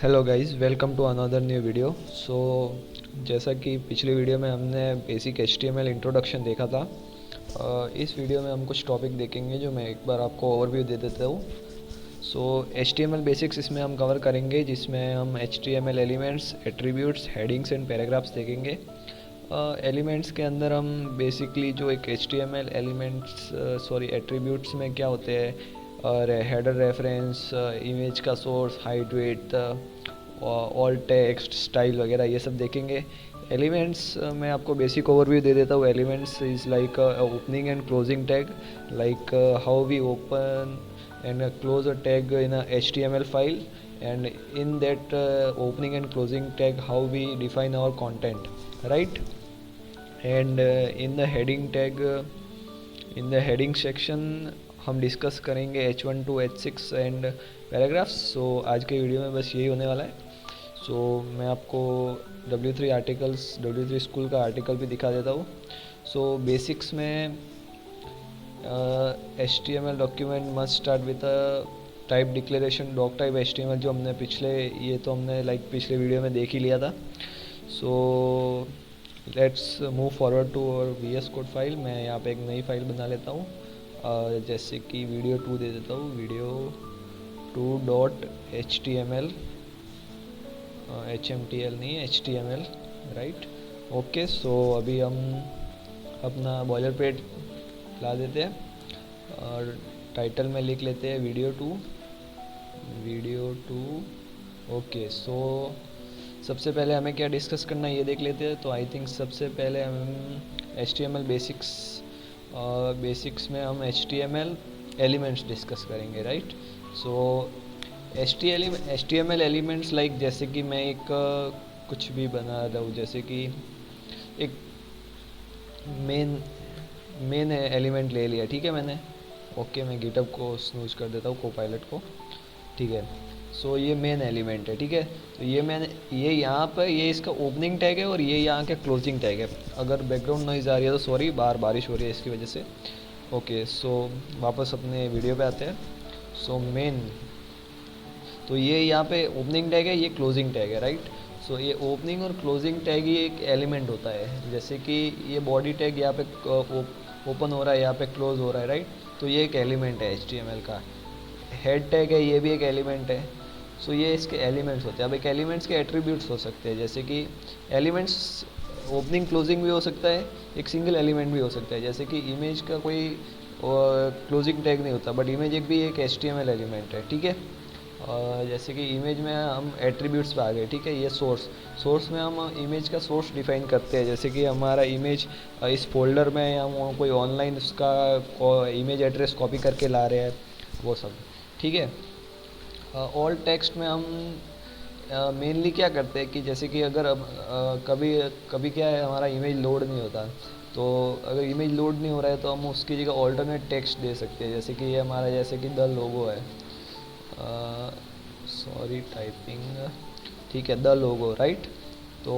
Hello guys, welcome to another new video. जैसा कि पिछले वीडियो में हमने बेसिक HTML इंट्रोडक्शन देखा था। इस वीडियो में हम कुछ टॉपिक देखेंगे जो मैं एक बार आपको ओवरव्यू दे देता हूँ। HTML बेसिक्स इसमें हम कवर करेंगे, जिसमें हम HTML elements, attributes, headings and paragraphs देखेंगे। एलिमेंट्स के अंदर हम बेसिकली जो एक HTML एलिमेंट्स एट्रीब्यूट्स में क्या होते हैं, और हेडर रेफरेंस, इमेज का source, height, weight, alt text, style वगैरह ये सब देखेंगे। एलिमेंट्स मैं आपको बेसिक ओवरव्यू दे देता हूँ। Elements is like opening and closing tag, like how we open and close a tag in a HTML file, and in that opening and closing tag how we define our content, right? And in the heading tag, in the heading section हम discuss करेंगे H1 to H6 and paragraphs. आज के video में बस यही होने वाला है। मैं आपको W3 स्कूल का आर्टिकल भी दिखा देता हूँ। बेसिक्स में HTML document must start with a type declaration, doc type HTML, जो हमने पिछले वीडियो में देख ही लिया था। लेट्स मूव फॉरवर्ड टू और VS कोड फाइल। मैं यहाँ पे एक नई फाइल बना लेता हूँ, जैसे कि वीडियो 2 दे देता हूँ, वीडियो 2.html, HMTL नहीं, HTML, राइट। ओके, अभी हम अपना बॉयलर प्लेट ला देते हैं और टाइटल में लिख लेते हैं वीडियो 2। ओके, सबसे पहले हमें क्या डिस्कस करना है ये देख लेते हैं। तो आई थिंक सबसे पहले हम HTML बेसिक्स में हम HTML एलिमेंट्स डिस्कस करेंगे, राइट। HTML एलिमेंट्स लाइक, जैसे कि मैं एक कुछ भी बना रहा हूँ, जैसे कि एक मेन एलिमेंट ले लिया, ठीक है मैंने। ओके, मैं गिटहब को स्नूज कर देता हूँ, कोपायलट को, ठीक है। ये मेन एलिमेंट है, ठीक है। तो ये यहाँ पर ये इसका ओपनिंग टैग है और ये यहाँ का क्लोजिंग टैग है। अगर बैकग्राउंड नॉइज़ आ रही है तो सॉरी, बाहर बारिश हो रही है इसकी वजह से। ओके, वापस अपने वीडियो पे आते हैं। मेन, तो ये यहाँ पे ओपनिंग टैग है, ये क्लोजिंग टैग है, राइट। ये ओपनिंग और क्लोजिंग टैग ही एक एलिमेंट होता है। जैसे कि ये बॉडी टैग यहाँ पे ओपन हो रहा है, यहाँ पे क्लोज हो रहा है, राइट। तो ये एक एलिमेंट है HTML का। हेड टैग है, ये भी एक एलिमेंट है। ये इसके एलिमेंट्स होते हैं। अब एक एलिमेंट्स के एट्रीब्यूट्स हो सकते हैं, जैसे कि एलिमेंट्स ओपनिंग क्लोजिंग भी हो सकता है, एक सिंगल एलिमेंट भी हो सकता है। जैसे कि इमेज का कोई क्लोजिंग टैग नहीं होता, बट इमेज एक भी एक HTML एलिमेंट है, ठीक है। जैसे कि इमेज में हम एट्रीब्यूट्स पे आ गए, ठीक है। ये सोर्स में हम इमेज का सोर्स डिफाइन करते हैं, जैसे कि हमारा इमेज इस फोल्डर में, या हम कोई ऑनलाइन उसका इमेज एड्रेस कॉपी करके ला रहे हैं, वो सब, ठीक है। ऑल टेक्स्ट में हम मेनली क्या करते हैं कि जैसे कि अगर अब कभी कभी क्या है, हमारा इमेज लोड नहीं होता, तो अगर इमेज लोड नहीं हो रहा है तो हम उसकी जगह ऑल्टरनेट टेक्स्ट दे सकते हैं। जैसे कि ये हमारा, जैसे कि द लोगो है, सॉरी टाइपिंग, ठीक है, द लोगो, राइट। तो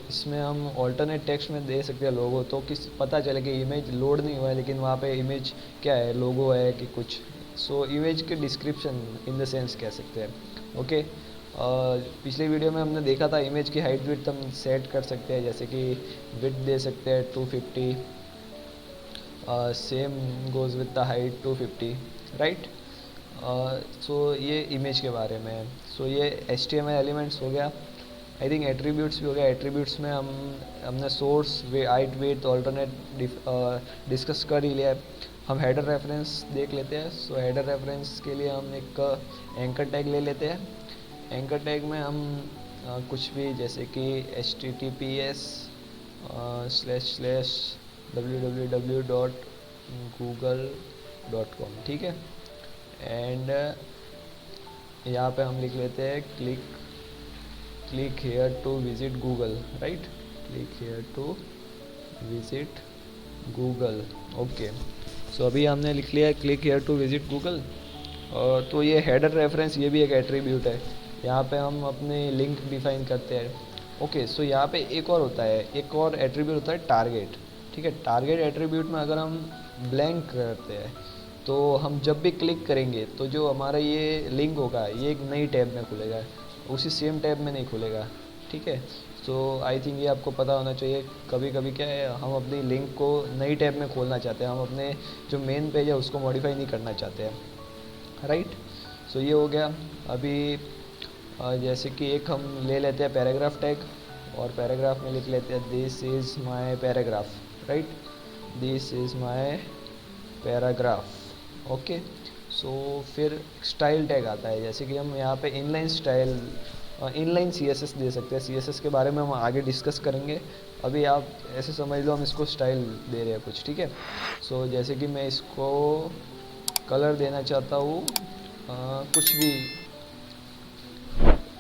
इसमें हम ऑल्टरनेट टेक्स्ट में दे सकते हैं लोगो, तो किस पता चले कि इमेज लोड नहीं हुआ है, लेकिन वहाँ पे इमेज क्या है, लोगो है कि कुछ। इमेज के डिस्क्रिप्शन इन द सेंस कह सकते हैं, ओके। पिछले वीडियो में हमने देखा था इमेज की हाइट विड्थ हम सेट कर सकते हैं, जैसे कि विड्थ दे सकते हैं 250, same goes with the height 250, right. ये इमेज के बारे में है। ये HTML एलिमेंट्स हो गया। आई थिंक एट्रीब्यूट्स भी हो गया। एट्रीब्यूट्स में हमने source, height, weight, alternate discuss कर ही लिया है। हम हेडर रेफरेंस देख लेते हैं। हेडर रेफरेंस के लिए हम एक एंकर टैग ले लेते हैं। एंकर टैग में हम कुछ भी, जैसे कि https://www.google.com, ठीक है। एंड यहाँ पे हम लिख लेते हैं click here to visit Google, right. Click here to visit Google, okay. अभी हमने लिख लिया है click here to visit Google. तो ये हेडर रेफरेंस, ये भी एक एट्रीब्यूट है। यहाँ पे हम अपने लिंक डिफाइन करते हैं, ओके। यहाँ पे एक और होता है, एक और एट्रीब्यूट होता है टारगेट, ठीक है। टारगेट एट्रीब्यूट में अगर हम ब्लैंक करते हैं तो हम जब भी क्लिक करेंगे तो जो हमारा ये लिंक होगा ये एक नई टैब में खुलेगा, उसी सेम टैब में नहीं खुलेगा, ठीक है। सो आई थिंक ये आपको पता होना चाहिए। कभी कभी क्या है, हम अपनी लिंक को नई टैब में खोलना चाहते हैं, हम अपने जो मेन पेज है उसको मॉडिफाई नहीं करना चाहते हैं, राइट। सो ये हो गया। अभी जैसे कि एक हम ले लेते हैं पैराग्राफ टैग, और पैराग्राफ में लिख लेते हैं this is my paragraph, right, this is my paragraph, okay. So फिर स्टाइल टैग आता है, जैसे कि हम यहाँ पे इनलाइन स्टाइल, इनलाइन सीएसएस दे सकते हैं। सीएसएस के बारे में हम आगे डिस्कस करेंगे, अभी आप ऐसे समझ लो हम इसको स्टाइल दे रहे हैं कुछ, ठीक है। सो जैसे कि मैं इसको कलर देना चाहता हूँ, कुछ भी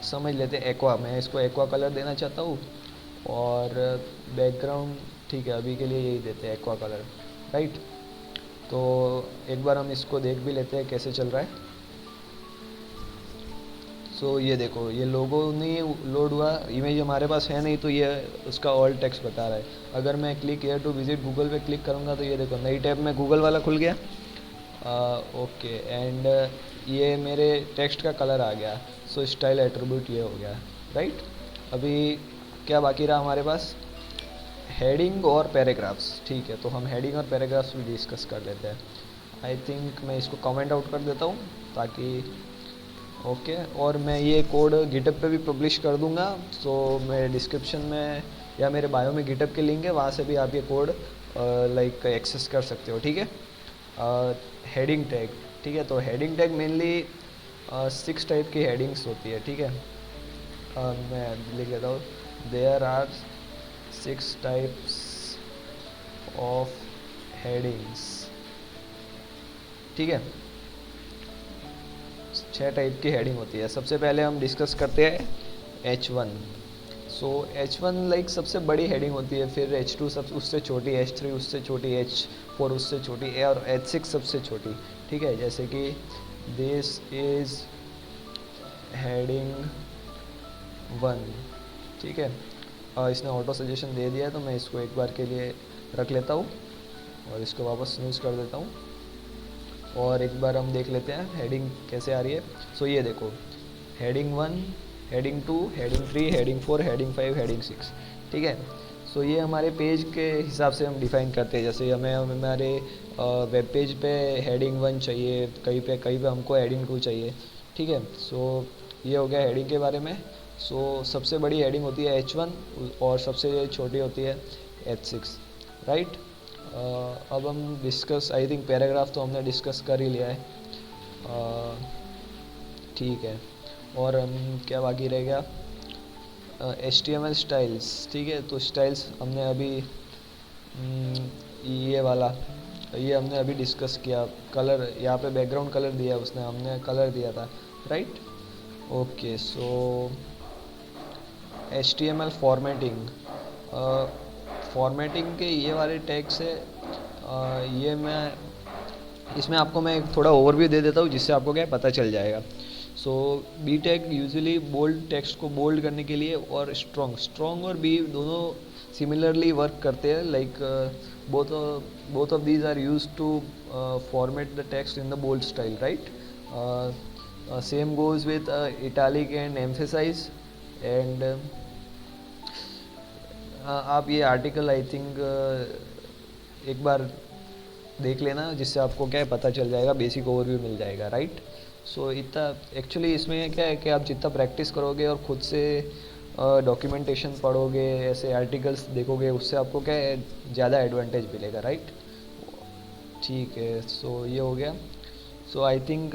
समझ लेते हैं, एक्वा, मैं इसको एक्वा कलर देना चाहता हूँ, और बैकग्राउंड, ठीक है, अभी के लिए यही देते हैं एक्वा कलर, राइट। तो एक बार हम इसको देख भी लेते हैं कैसे चल रहा है। सो ये देखो, ये लोगो नहीं लोड हुआ, इमेज हमारे पास है नहीं, तो ये उसका ऑल टेक्स्ट बता रहा है। अगर मैं click here to visit Google पे क्लिक करूँगा तो ये देखो नई टैब में गूगल वाला खुल गया, ओके। एंड ये मेरे टेक्स्ट का कलर आ गया। सो स्टाइल एट्रीब्यूट ये हो गया, राइट। अभी क्या बाकी रहा हमारे पास, हेडिंग और पैराग्राफ्स, ठीक है। तो हम हेडिंग और पैराग्राफ्स भी डिस्कस कर लेते हैं। आई थिंक मैं इसको कमेंट आउट कर देता हूँ ताकि, ओके। और मैं ये कोड गिटअप पे भी पब्लिश कर दूंगा, तो मेरे डिस्क्रिप्शन में या मेरे बायो में गिटअप के लिंक है, वहाँ से भी आप ये कोड लाइक एक्सेस कर सकते हो, ठीक है। हेडिंग टैग, ठीक है। तो हेडिंग टैग मेनली 6 टाइप की हेडिंग्स होती है, ठीक है। मैं लिख लेता हूँ, there are 6 types of headings, ठीक है। 6 टाइप की हेडिंग होती है। सबसे पहले हम डिस्कस करते हैं H1। सो H1 लाइक सबसे बड़ी हेडिंग होती है, फिर H2 सब उससे छोटी, H3 उससे छोटी, H4 उससे छोटी, और H6 सबसे छोटी, ठीक है। जैसे कि दिस इज़ हेडिंग 1, ठीक है। इसने ऑटो सजेशन दे दिया है, तो मैं इसको एक बार के लिए रख लेता हूँ और इसको वापस स्नूज कर देता हूँ, और एक बार हम देख लेते हैं हेडिंग कैसे आ रही है। सो ये देखो, heading 1, heading 2, heading 3, heading 4, heading 5, heading 6, ठीक है। सो ये हमारे पेज के हिसाब से हम डिफ़ाइन करते हैं। जैसे हमें हमारे वेब पेज पे हेडिंग 1 चाहिए, कहीं पे हमको हेडिंग 2 चाहिए, ठीक है। सो ये हो गया हेडिंग के बारे में। सो सबसे बड़ी हेडिंग होती है H1 और सबसे छोटी होती है H6, राइट। अब हम डिस्कस, आई थिंक पैराग्राफ तो हमने डिस्कस कर ही लिया है, ठीक है। और हम क्या बाकी रह गया, HTML स्टाइल्स, ठीक है। तो स्टाइल्स हमने अभी ये वाला, ये हमने अभी डिस्कस किया। कलर, यहाँ पे बैकग्राउंड कलर दिया उसने, हमने कलर दिया था, राइट, ओके। सो HTML फॉर्मेटिंग, फॉर्मेटिंग के ये वाले टैग से, ये मैं इसमें आपको मैं थोड़ा ओवरव्यू दे देता हूँ जिससे आपको क्या पता चल जाएगा। So B tag usually bold text को बोल्ड करने के लिए, और स्ट्रॉन्ग और बी दोनों सिमिलरली वर्क करते हैं, like both of these are used to format the text in the bold style, right. Same goes with italic and emphasize. And आप ये आर्टिकल आई थिंक एक बार देख लेना, जिससे आपको क्या है पता चल जाएगा, बेसिक ओवरव्यू मिल जाएगा, राइट। सो इतना एक्चुअली इसमें क्या है कि आप जितना प्रैक्टिस करोगे और खुद से डॉक्यूमेंटेशन पढ़ोगे, ऐसे आर्टिकल्स देखोगे, उससे आपको क्या है ज़्यादा एडवांटेज मिलेगा, राइट, ठीक है। सो ये हो गया। So I think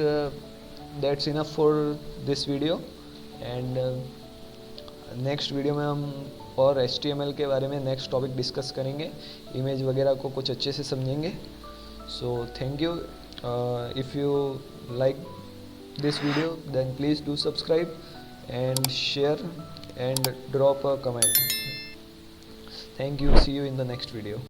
that's enough for this video, and next video में हम और HTML के बारे में नेक्स्ट टॉपिक डिस्कस करेंगे, इमेज वगैरह को कुछ अच्छे से समझेंगे। So thank you. If you like this video, then please do subscribe and share and drop a comment. Thank you. See you in the next video.